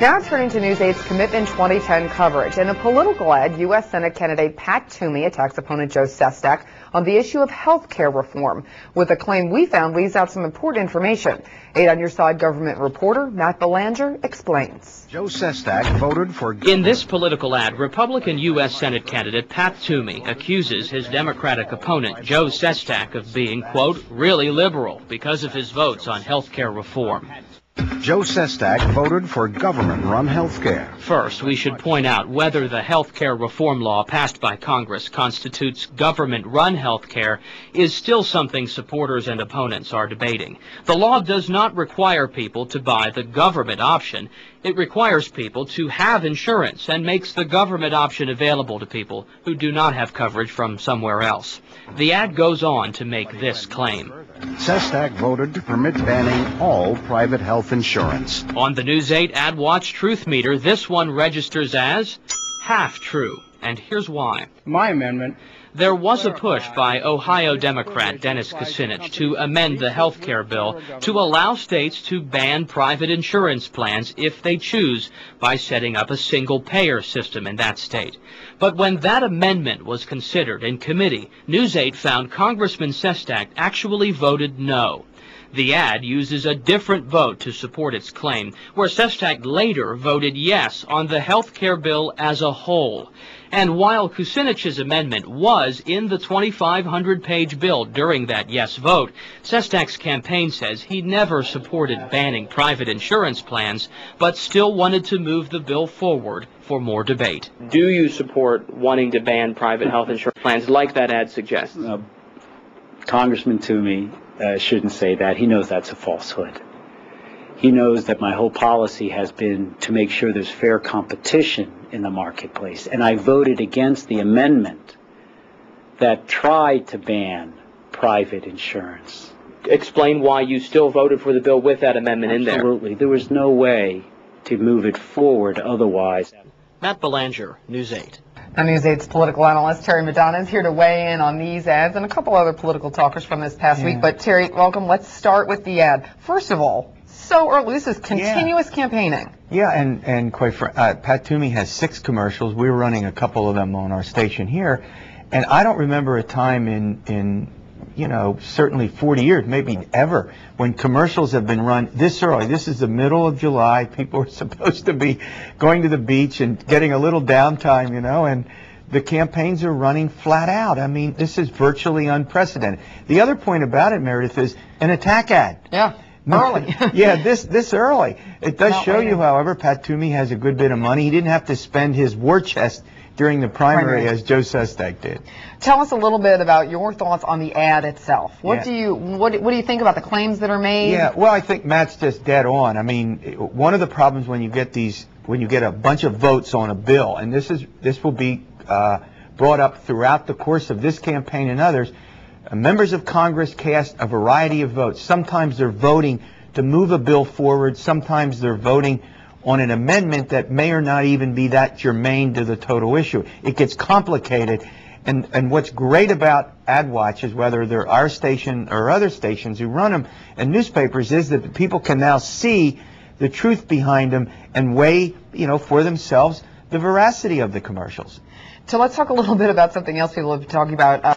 Now turning to News 8's Commitment 2010 coverage. In a political ad, U.S. Senate candidate Pat Toomey attacks opponent Joe Sestak on the issue of health care reform, with a claim we found leaves out some important information. 8 on Your Side government reporter Matt Belanger explains. Joe Sestak voted for... In this political ad, Republican U.S. Senate candidate Pat Toomey accuses his Democratic opponent Joe Sestak of being, quote, really liberal because of his votes on health care reform. Joe Sestak voted for government-run health care. First, we should point out whether the health care reform law passed by Congress constitutes government-run health care is still something supporters and opponents are debating. The law does not require people to buy the government option. It requires people to have insurance and makes the government option available to people who do not have coverage from somewhere else. The ad goes on to make this claim. Sestak voted to permit banning all private health insurance. On the News 8 Ad Watch Truth Meter, this one registers as half true. And here's why. My amendment. There was a push by Ohio Democrat Dennis Kucinich to amend the health care bill to allow states to ban private insurance plans if they choose by setting up a single-payer system in that state. But when that amendment was considered in committee, News 8 found Congressman Sestak actually voted no. The ad uses a different vote to support its claim, where Sestak later voted yes on the health care bill as a whole. And while Kucinich's amendment was in the 2,500-page bill during that yes vote, Sestak's campaign says he never supported banning private insurance plans, but still wanted to move the bill forward for more debate. Do you support wanting to ban private health insurance plans like that ad suggests? Congressman Toomey shouldn't say that. He knows that's a falsehood. He knows that my whole policy has been to make sure there's fair competition in the marketplace. And I voted against the amendment that tried to ban private insurance. Explain why you still voted for the bill with that amendment in there. Absolutely. There was no way to move it forward otherwise. Matt Belanger, News 8. Now, News 8's political analyst Terry Madonna is here to weigh in on these ads and a couple other political talkers from this past week. But Terry, welcome. Let's start with the ad. First of all, so early. This is continuous campaigning. Yeah, and quite frankly, Pat Toomey has 6 commercials. We're running a couple of them on our station here, and I don't remember a time in you know, certainly 40 years, maybe ever, when commercials have been run this early. This is the middle of July. People are supposed to be going to the beach and getting a little downtime, you know, and the campaigns are running flat out. I mean, this is virtually unprecedented. The other point about it, Meredith, is an attack ad. Yeah. Early. Yeah, this early. It does show you, however, Pat Toomey has a good bit of money. He didn't have to spend his war chest during the primary as Joe Sestak did. Tell us a little bit about your thoughts on the ad itself. What do you think about the claims that are made? Yeah, well, I think Matt's just dead on. I mean, one of the problems when you get a bunch of votes on a bill, and this will be brought up throughout the course of this campaign and others. Members of Congress cast a variety of votes. Sometimes they're voting to move a bill forward. Sometimes they're voting on an amendment that may or not even be that germane to the total issue. It gets complicated. And what's great about AdWatch is, whether they're our station or other stations who run them and newspapers, is that people can now see the truth behind them and weigh, you know, for themselves the veracity of the commercials. So let's talk a little bit about something else people have been talking about